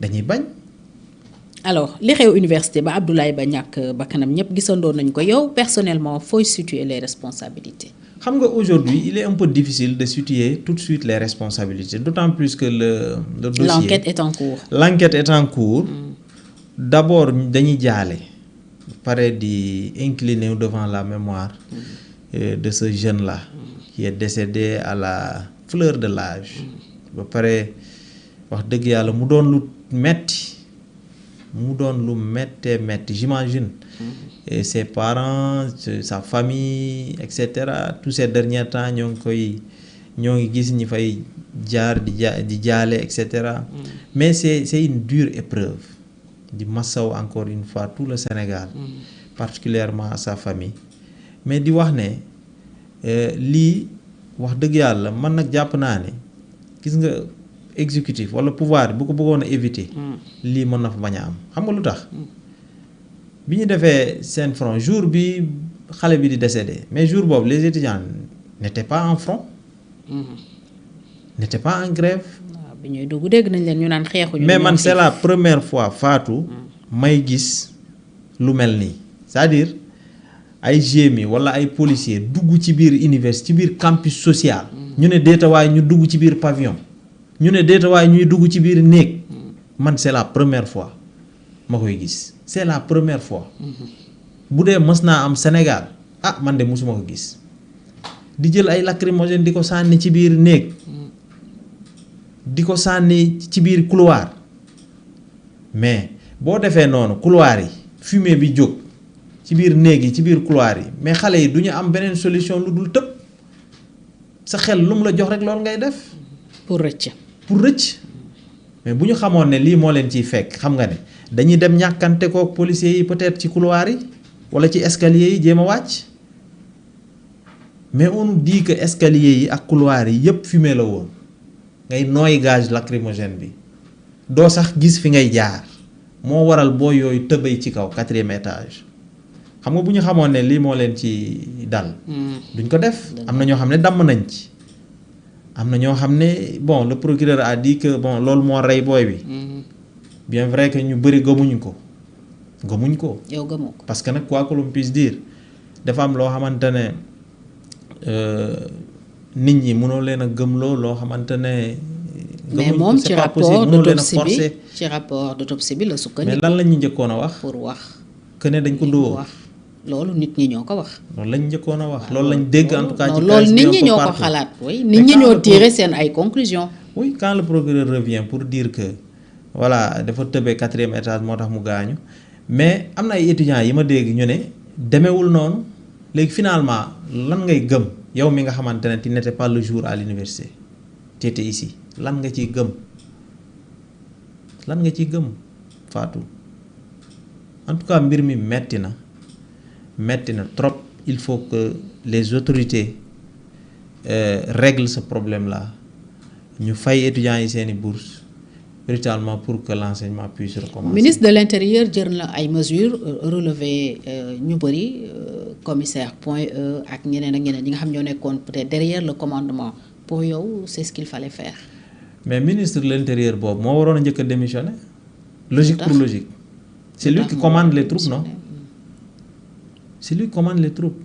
dañuy bañ. alors li xew université ba Abdoulaye Ba ñàkk bakkanam ñëpp gisandoon nañ ko yow personnellement fooy situer les responsabilités. xam nga aujourd'hui il est un peu difficile de situer tout de suite les responsabilités d'autant plus que le dossier l'enquête est en cours. L'enquête est en cours. D'abord dañuy jaale pare di incliner devant la mémoire de ce jeune là qui est décédé à la fleur de l'âge. ba pare wax dëgg yàlla mu doon lu metti metti j'imagine. Et ses parents sa famille et cetera tous ces derniers temps ñoo ngi gis ñi fay jaar di jaale et cetera. Mais c'est une dure épreuve di massaw encore une fois tout le Sénégal. Particulièrement à sa famille. Mais di wax ne lii wax dëgg yàlla man nag jàpp naa ne gis nga exécutif wala pouvoir bu ko bëggoon a éviter. lii mën na fa bañ a am xam nga lu tax. bi ñu defee seen front jour bi xale bi di décédé mais jour boobu les étudiants n'étaient pas en front. n'étaient pas en grève. waaw bi ñuy dugg dégg nañ leen ñu naan xeexuñu. mais man c'est la première fois Fatou may gis lu mel nii c'est-à-dire ay GMI wala ay policiers dugg ci biir université ci biir campus social. ñu ne déetawaay ñu dugg ci biir pavillon. ñu ne déetawaay ñuy dugg ci biir néeg. man c'est la première fois ma koy gis c'est la première fois. bu dee mës naa am Sénégal ah man de mosuma ko gis di jël ay lacrymogène di ko sànni ci biir néeg. di ko sànni ci biir couloir mais boo defee noonu couloir yi fumée bi jóg ci biir néeg yi ci biir couloir yi mais xale yi du ñu am beneen solution lu dul tëb sa xel lu mu la jox rek loolu ngay def. pour rëcc. mais bu ñu xamoon ne lii moo leen ciy fekk xam nga ne dañuy dem ñàkkante kook policiers yi peut-être ci couloir yi wala ci escalier yi jéem a wàcc mais on nous dit que escalier yi ak couloir yi yépp fumée la woon. ngay nooy gaz lacrymogène bi doo sax gis fi ngay jaar moo waral boo yooyu tëbay ci kaw 4e étage xam nga bu ñu xamoon ne lii moo leen ci dal. duñ ko def am na ñoo xam ne damm nañ ci. am na ñoo xam ne bon le procureur a dit que bon loolu moo rey booy bi. bien vrai que ñu bëri gëmuñ ko. yow gëmoo ko. parce que nag quoi que l'on puisse dire dafa am loo xamante ne. nit ñi mënoo leen a gëmloo loo xamante ne. mais moom ci rapport d'autopsie bi la sukkandiku. mais lan la ñu njëkkoon a wax. pour wax que ne dañ ko dóor wax loolu nit ñi ñoo ko wax. loolu lañ njëkkoon a wax loolu lañ dégg en tout cas. ci loolu nit ñi ñoo ko xalaat. oui nit ñi ñoo tiré seen ay conclusions. oui quand le procureur revient pour dire que voilà dafa tëbee 4e étage moo tax mu gaañu mais am na ay étudiants yi ma dégg ñu ne demeewul noonu léegi finalement lan ngay gëm. yow mi nga xamante ne tu n'étais pas le jour à l'université tu étais ici lan nga ciy gëm Fatou en tout cas mbir mi metti na trop il faut que les autorités règlent ce problème là ñu fay étudiants yi seeni bourse véritablement pour que l'enseignement puisse recommencer. Ministre de l'Intérieur jël na ay mesures relevé ñu bëri commissaire Point E ak ñeneen ñi nga xam ñoo nekkoon peut-être derrière le commandement pour yow c'est ce qu'il fallait faire. mais ministre de l'Intérieur boobu moo waroon a njëkk a démissionner. logique pour logique. c'est lui qui commande les troupes non. c'est lui qui commande les troupes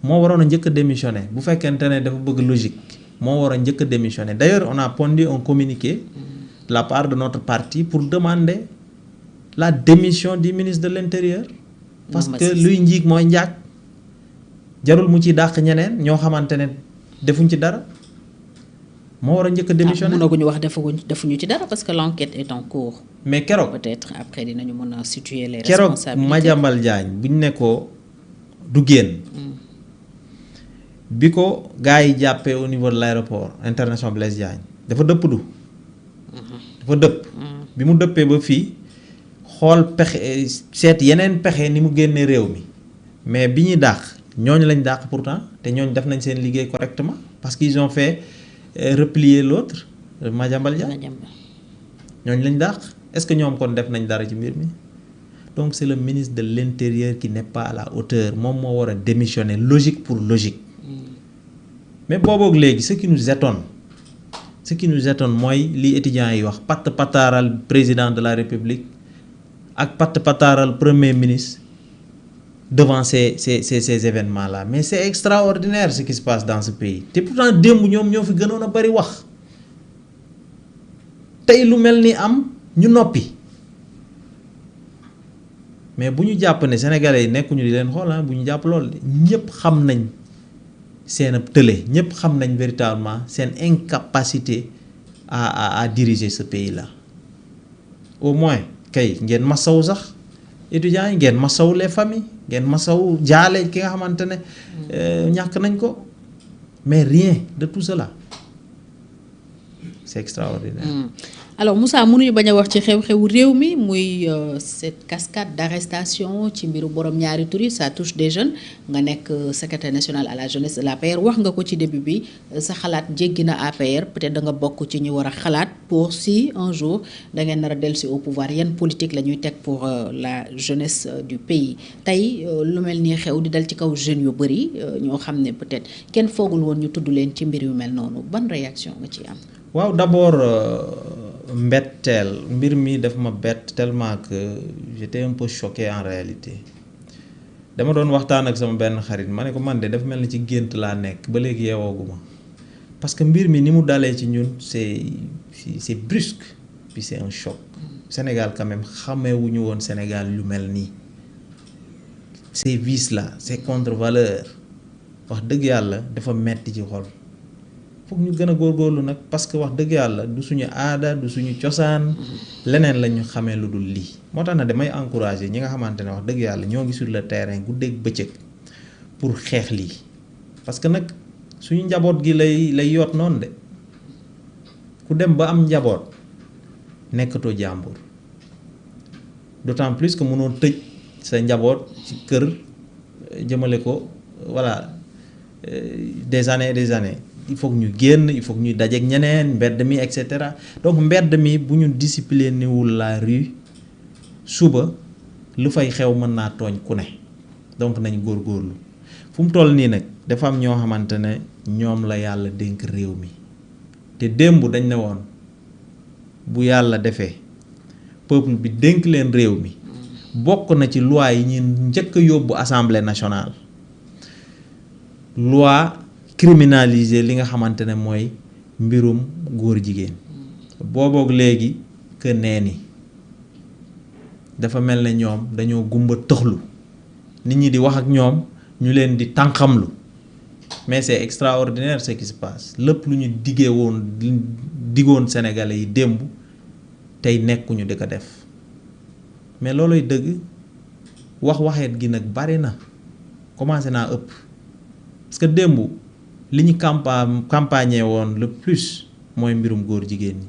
moo waroon a njëkk a démissionner bu fekkente ne dafa bëgg logique. moo war a njëkk a démissionner d'ailleurs on a pondu un communiqué de la part de notre parti pour demander la démission du ministre de l'Intérieur parce que luy njiig mooy njaag jarul mu ci dàq ñeneen ñoo xamante ne defuñ ci dara moo war a njëkk a démissionner. mënaguñu wax defuñu ci dara parce que l'enquête est en cours. mais keroog peut-être après dinañu mën a situer les responsabilités. keroog Madiambal Diagne buñ ne ko du génn. bi ko gars yi jàppee au niveau de l'aéroport international Blaise Diagne dafa dëpp bi mu dëppee ba fii xool pexe seet yeneen pexe ni mu génnee réew mi mais bi ñuy dàq ñooñu lañ dàq pourtant te ñooñu def nañ seen liggéey correctement parce qu'ils ont fait replier l'autre Madiambal Diagne ñooñu lañ dàq est-ce que ñoom kon def nañ dara ci mbir mi donc c'est le ministre de l'Intérieur qui n'est pas à la hauteur moom moo war a démissionner logique pour logique mais booboog léegi ce qui nous étonne ce qui nous étonne mooy li étudiants yi wax patt pataaral président de la république ak patt pataaral premier ministre devant ces événements là mais c'est extraordinaire ce qui se passe dans ce pays te pourtant démb ñoom ñoo fi gënoon a bari wax tey lu mel ni am ñu noppi mais bu ñu jàpp ne sénégalais yi nekkuñu di leen xool bu ñu jàpp lool ñëpp xam nañ seen tële ñëpp xam nañ véritablement seen incapacité à diriger ce pays là au moins kay ngeen masawu sax étudiants yi ngeen masawu les familles ngeen masawu jaale ki nga xamante ne ñàkk nañ ko mais rien de tout cela c'est extraordinaire. Alors Moussa mënuñu bañ a wax ci xew-xewu réew mi muy cette cascade d'arrestation ci mbiru borom ñaari tur yi ça touche des jeunes nga nekk secrétaire national à la jeunesse de l'APR wax nga ko ci début bi sa xalaat jéggi na APR peut-être da nga bokk ci ñu war a xalaat pour si un jour da ngeen nar a dellusi au pouvoir yan politique la ñuy teg pour la jeunesse du pays tey lu mel ni xew di dal ci kaw jeunes yu bëri ñoo xam ne peut-être kenn foogul woon ñu tudd leen ci mbir yu mel noonu ban réaction nga ciy am. waaw d'abord mbetteel mbir mi daf ma bett tellement que j'étais un peu choqué en réalité dama doon waxtaan ak sama benn xarit ma ne ko man de dafa mel ni ci gént laa nekk ba léegi yeewooguma parce que mbir mi ni mu dalee ci ñun c'est brusque puis c'est un choc Sénégal quand même xamewuñu woon Sénégal lu mel nii ces vices là ces contre-valeurs wax dëgg yàlla dafa metti ci xol foog ñu gën a góorgóorlu nag parce que wax dëgg yàlla du suñu aada du suñu cosaan leneen la ñu xamee lu dul lii moo tax na damay encourager ñi nga xamante ne wax dëgg yàlla ñoo ngi sur le terrain guddeeg bëccëg pour xeex lii parce que nag suñu njaboot gi lay yoot noonu de ku dem ba am njaboot nekkatoo jàmbur d'autant plus que mënoo tëj sa njaboot ci kër jëmale ko voilà des années il faut que ñu génn il faut que ñuy dajeek ñeneen mbedd mi et cetera donc mbedd mi bu ñu discipliné wul la rue suba lu fay xew mën naa tooñ ku ne donc nañ góorgóorlu fu mu toll nii nag dafa am ñoo xamante ne ñoom la yàlla dénk réew mi te démb dañ ne woon bu yàlla defee peuple bi dénk leen réew mi bokk na ci loi yi ñu njëkk a yóbbu assemblée nationale loi criminaliser li nga xamante ne mooy mbirum góor jigéen booboog léegi que nee ni dafa mel ne ñoom dañoo gumba tëxlu nit ñi di wax ak ñoom ñu leen di tànqamlu mais c'est extraordinaire ce qui se passe lépp lu ñu diggoon Sénégalais yi démb tey nekkuñu di ko def mais looloy dëgg waxeet gi nag bari na commencé naa ëpp parce que démb li ñu campagne woon le plus mooy mbirum góor jigéen ñi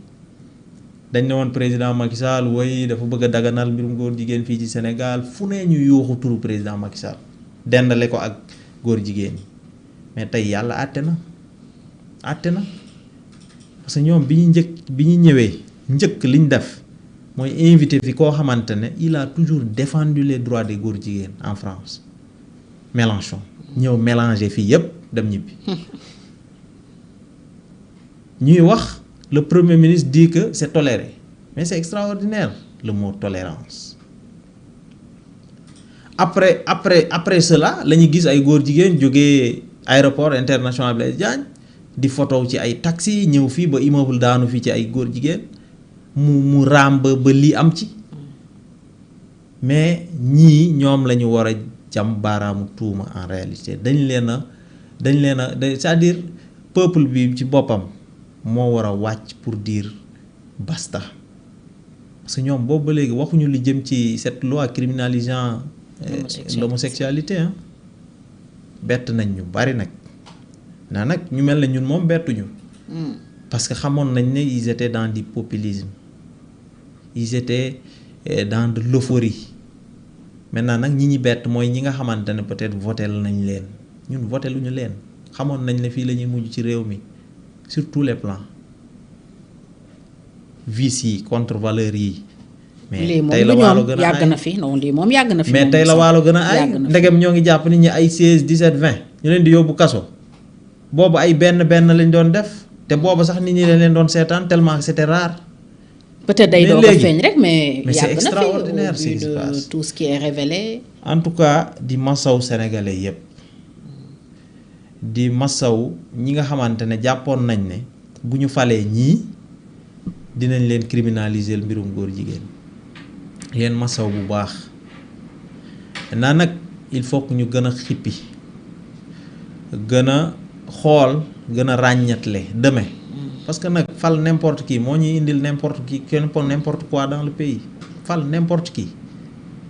dañ ne woon président Macky Sall woy dafa bëgg a daganal mbirum góor jigéen fii ci Sénégal fu ne ñu yuuxu turu président Macky Sall dendale ko ak góor jigéen ñi mais tey yàlla àtte na parce que ñoom bi ñu ñëwee njëkk liñ def mooy invité fi koo xamante ne il a toujours défendu les droits des góor jigéen en France Mélenchon ñëw mélanger fii yépp dem ñibbi ñuy wax le premier ministre dit que c'est toléré mais c'est extraordinaire le mot tolérance après cela la ñu gis ay góor jigéen jógee aéroport international Blaise Diagne di photo ci ay taxi ñëw fii ba immeuble daanu fii ci ay góor jigéen mu raam ba lii am ci mais ñii ñoom la ñu war a jam baaraamu tuuma en réalité dañ leen a c'est-à-dire peuple bi ci boppam moo war a wàcc pour dire basta parce que ñoom boobu ba léegi waxuñu li jëm ci cette loi criminalisant l'homosexualité bett nañ ñu bari nag nag ñu mel ne ñun moom bettuñu parce que xamoon nañ ne ils étaient dans du populisme ils étaient dans de l'euphorie maintenant nag ñi bett mooy ñi nga xamante ne peut-être voté nañ leen ñun voté luñu leen xamoon nañ ne fii la ñuy mujj ci réew mi sur tous les plans vices yi contre-valeurs yi. mais tey la waalo gën a yàgg na fi non lii moom yàgg na fi. mais tey la waalo gën a ay ndegem ñoo ngi jàpp nit ñi ay 16 17 20 ñu leen di yóbbu kaso boobu ay benn lañ doon def te booba sax nit ñi dañ leen doon seetaan tellement que c'était rare. peut-être day Mais doog a léegi- feeñ rek mais mais c'est yàgg na fi extraordinaire au ce vu qui se de passe. tout ce qui est révélé. En tout cas di masaw sénégalais yépp di masaw ñi nga xamante ne jàppoon nañ ne bu ñu falee ñii dinañ leen criminaliser mbirum góor jigéen leen masaw bu baax naa nag il faut que ñu gën a xippi gën a xool gën a ràññatle demain parce que nag fal n'importe qui moo ñuy indil n'importe qui n'importe quoi dans le pays fal n'importe qui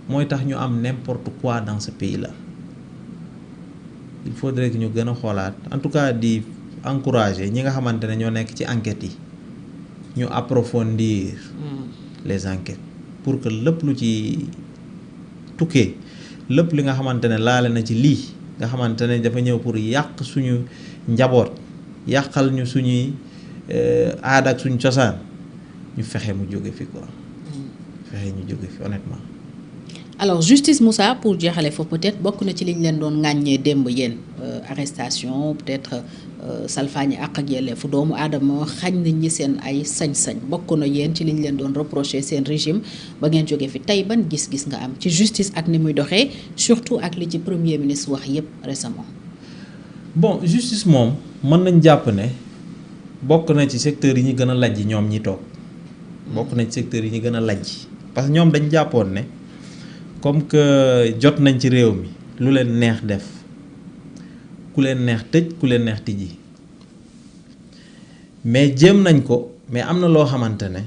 mooy tax ñu am n'importe quoi dans ce pays là il faudrait que ñu gën a xoolaat en tout cas di encourager ñi nga xamante ne ñoo nekk ci enquêtes yi ñu approfondir les enquêtes pour que lépp lu ci tukkee lépp li nga xamante ne laale na ci lii nga xamante ne dafa ñëw pour yàq suñu njaboot yàqal ñu suñuy aada ak suñu cosaan ñu fexe mu jóge fi quoi fexe ñu jóge fi honnêtement. alors justice Moussa pour jeexale foofu peut-être bokk na ci liñ leen doon ŋàññee démb yéen arrestation peut-être salfaañi àq ak yelleefu doomu aadama xañ nañ ñi seen ay sañ-sañ bokk na yéen ci liñ leen doon reprocher seen régime ba ngeen jóge fi tey ban gis-gis nga am ci justice ak ni muy doxee surtout ak li ci premier ministre wax yépp récemment. bon justice moom mën nañ jàpp ne bokk na ci secteur yi ñu gën a lajj ñoom ñi toog bokk na ci secteur yi ñu gën a lajj parce que ñoom dañ jàppoon ne comme que jot nañ ci réew mi lu leen neex def ku leen neex tëj ku leen neex tijji mais jéem nañ ko mais am na loo xamante ne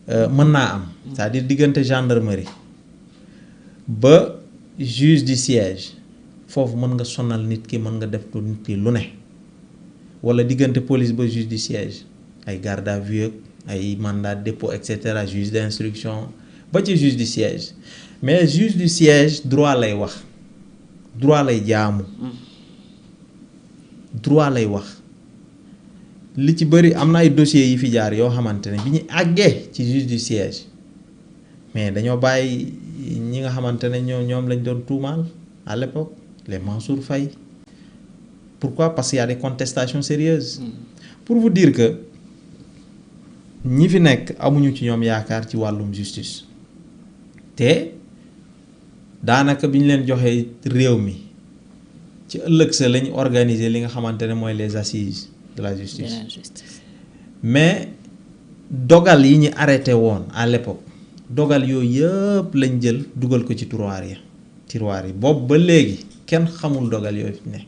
mën naa am c'est-à-dire diggante gendarmerie ba juge du siège foofu mën nga sonal nit ki mën nga def ko nit ki lu ne wala diggante police ba juge du siège ay garde à vue ay mandat de dépôt et cetera juge d'instruction ba ci juge du siège mais juge du siège droit lay wax droit lay jaamu droit lay wax li ci bëri am na ay dossiers yi fi jaar yoo xamante ne bi ñu àggee ci juge du siège mais dañoo bàyyi ñi nga xamante ne ñoom lañ doon tuumaal à l'époque les Mansour Faye pourquoi parce qu'il y a des contestations sérieuses pour vous dire que ñi fi nekk amuñu ci ñoom yaakaar ci wàllum justice te daanaka bi ñu leen joxee réew mi ci ëllëg sa lañu organiser li nga xamante ne mooy les assises de la justice mais dogal yi ñu arrêté woon à l'époque dogal yooyu yëpp lañ jël dugal ko ci tiroir yi boobu ba léegi kenn xamul dogal yooyu fi ne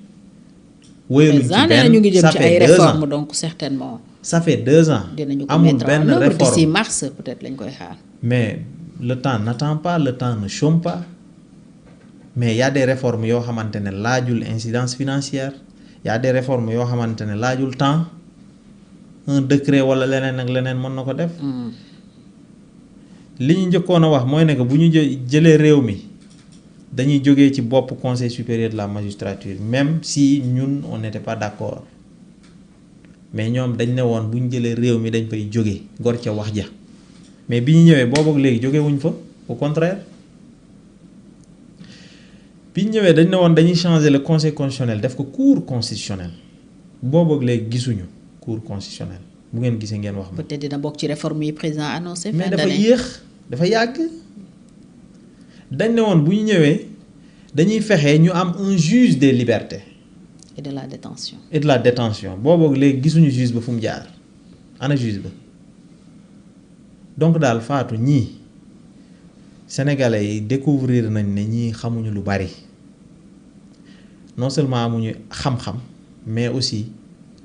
wéyaluñ ci benn ñu ngi jëm ça ci fait ay 2 ans réformes donc certainement ça fait 2 ans dinañu ko amul mettre en benn œuvre réforme d'ici mars peut-être lañ koy xaar. mais le temps n'attend pas le temps ne chôme pas mais y a des réformes yoo xamante ne laajul incidence financière y a des réformes yoo xamante ne laajul temps un décret wala leneen ak leneen mën na ko def li ñu njëkkoon a wax mooy ne que bu ñu jëlee réew mi dañuy jógee ci bopp conseil supérieur de la magistrature même si ñun on n'était pas d'accord mais ñoom dañ ne woon bu ñu jëlee réew mi dañ fay jóge gor ca wax ja mais bi ñu ñëwee boobu ak léegi jóge wuñ fa au contraire bi ñu ñëwee dañ ne woon dañuy changer le conseil constitutionnel def ko cour constitutionnel boobu ak léegi gisuñu cour constitutionnel bu ngeen gisee ngeen wax ma. peut-être dina bokk ci réforme yi président annoncé. mais dafa yéex dafa yàgg dañ ne woon bu ñu ñëwee dañuy fexe ñu am un juge des libertés. et de la détention. et de la détention boobu ak léegi gisuñu juge ba fu mu jaar ana juge ba donc daal faatu ñii sénégalais yi découvrir nañ ne ñii xamuñu lu bari non seulement amuñu xam-xam mais aussi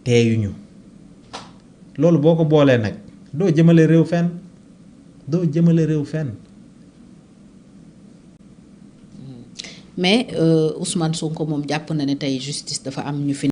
teeyuñu loolu boo ko boolee nag doo jëmale réew fenn mais Ousmane Sonko moom jàpp na ne tey justice dafa am ñu fi